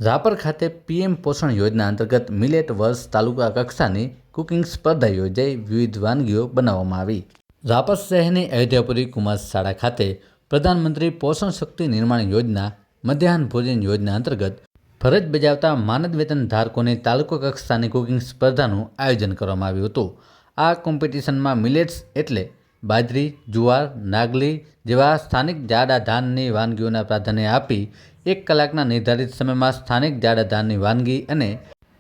રાપર ખાતે પીએમ પોષણ યોજના અંતર્ગત મિલેટ વર્ષ તાલુકા કક્ષાની કુકિંગ સ્પર્ધા યોજાઈ વિવિધ વાનગીઓ બનાવવામાં આવી। રાપર શહેરની અયોધ્યાપુરી કુમાર શાળા ખાતે પ્રધાનમંત્રી પોષણ શક્તિ નિર્માણ યોજના મધ્યાહન ભોજન યોજના અંતર્ગત ફરજ બજાવતા માનદ વેતન ધારકોની તાલુકા કક્ષાની કુકિંગ સ્પર્ધાનું આયોજન કરવામાં આવ્યું હતું। આ કોમ્પિટિશનમાં મિલેટ્સ એટલે બાજરી, જુવાર, નાગલી જેવા સ્થાનિક જાડા ધાનની વાનગીઓને પ્રાધાન્ય આપી 1 કલાકના નિર્ધારિત સમયમાં સ્થાનિક જાડા ધાનની વાનગી અને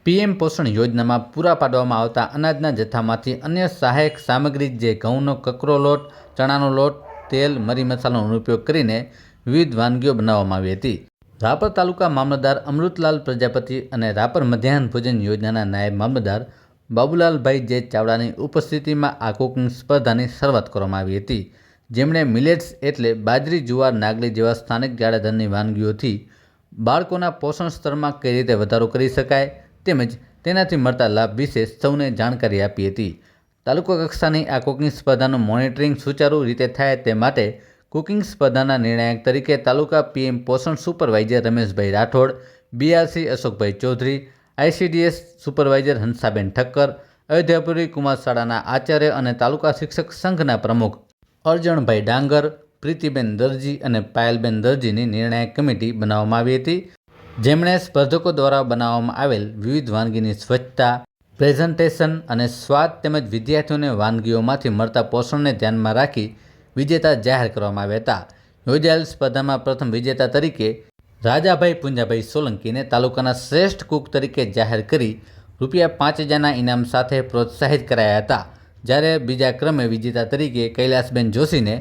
પીએમ પોષણ યોજનામાં પૂરા પાડવામાં આવતા અનાજના જથ્થામાંથી અન્ય સહાયક સામગ્રી જે ઘઉંનો કકરો લોટ, ચણાનો લોટ, તેલ, મરી મસાલાનો ઉપયોગ કરીને વિવિધ વાનગીઓ બનાવવામાં આવી હતી। રાપર તાલુકા મામલતદાર અમૃતલાલ પ્રજાપતિ અને રાપર મધ્યાહન ભોજન યોજનાના નાયબ મામલતદાર બાબુલાલભાઈ જે ચાવડાની ઉપસ્થિતિમાં આ કુકિંગ સ્પર્ધાની શરૂઆત કરવામાં આવી હતી, જેમણે મિલેટ્સ એટલે બાજરી, જુવાર, નાગલી જેવા સ્થાનિક જાડા ધાનની વાનગીઓથી બાળકોના પોષણ સ્તરમાં કઈ રીતે વધારો કરી શકાય તેમજ તેનાથી મળતા લાભ વિશે સૌને જાણકારી આપી હતી। તાલુકા કક્ષાની આ કુકિંગ સ્પર્ધાનું મોનિટરિંગ સુચારુ રીતે થાય તે માટે કુકિંગ સ્પર્ધાના નિર્ણાયક તરીકે તાલુકા પીએમ પોષણ સુપરવાઇઝર રમેશભાઈ રાઠોડ, બીઆરસી અશોકભાઈ ચૌધરી, આઈસીડીએસ સુપરવાઇઝર હંસાબેન ઠક્કર, અયોધ્યાપુરી કુમાર શાળાના આચાર્ય અને તાલુકા શિક્ષક સંઘના પ્રમુખ અરજણભાઈ ડાંગર, પ્રીતિબેન દરજી અને પાયલબેન દરજીની નિર્ણાયક કમિટી બનાવવામાં આવી હતી, જેમણે સ્પર્ધકો દ્વારા બનાવવામાં આવેલ વિવિધ વાનગીની સ્વચ્છતા, પ્રેઝન્ટેશન અને સ્વાદ તેમજ વિદ્યાર્થીઓને વાનગીઓમાંથી મળતા પોષણને ધ્યાનમાં રાખી વિજેતા જાહેર કરવામાં આવ્યા હતા। યોજાયેલ સ્પર્ધામાં પ્રથમ વિજેતા તરીકે રાજાભાઈ પુંજાભાઈ સોલંકીને તાલુકાના શ્રેષ્ઠ કુક તરીકે જાહેર કરી ₹5000ના ઇનામ સાથે પ્રોત્સાહિત કરાયા હતા, જ્યારે બીજા ક્રમે વિજેતા તરીકે કૈલાસબેન જોશીને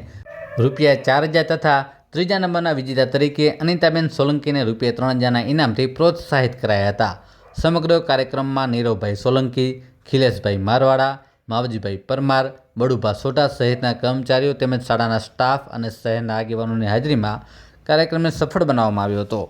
₹4000 તથા ત્રીજા નંબરના વિજેતા તરીકે અનિતાબેન સોલંકીને ₹3000ના ઇનામથી પ્રોત્સાહિત કરાયા હતા। સમગ્ર કાર્યક્રમમાં નીરવભાઈ સોલંકી, ખિલેશભાઈ મારવાડા, માવજીભાઈ પરમાર, બડુભા સોઢા સહિતના કર્મચારીઓ તેમજ શાળાના સ્ટાફ અને શહેરના આગેવાનોની હાજરીમાં કાર્યક્રમને સફળ બનાવવામાં આવ્યો હતો।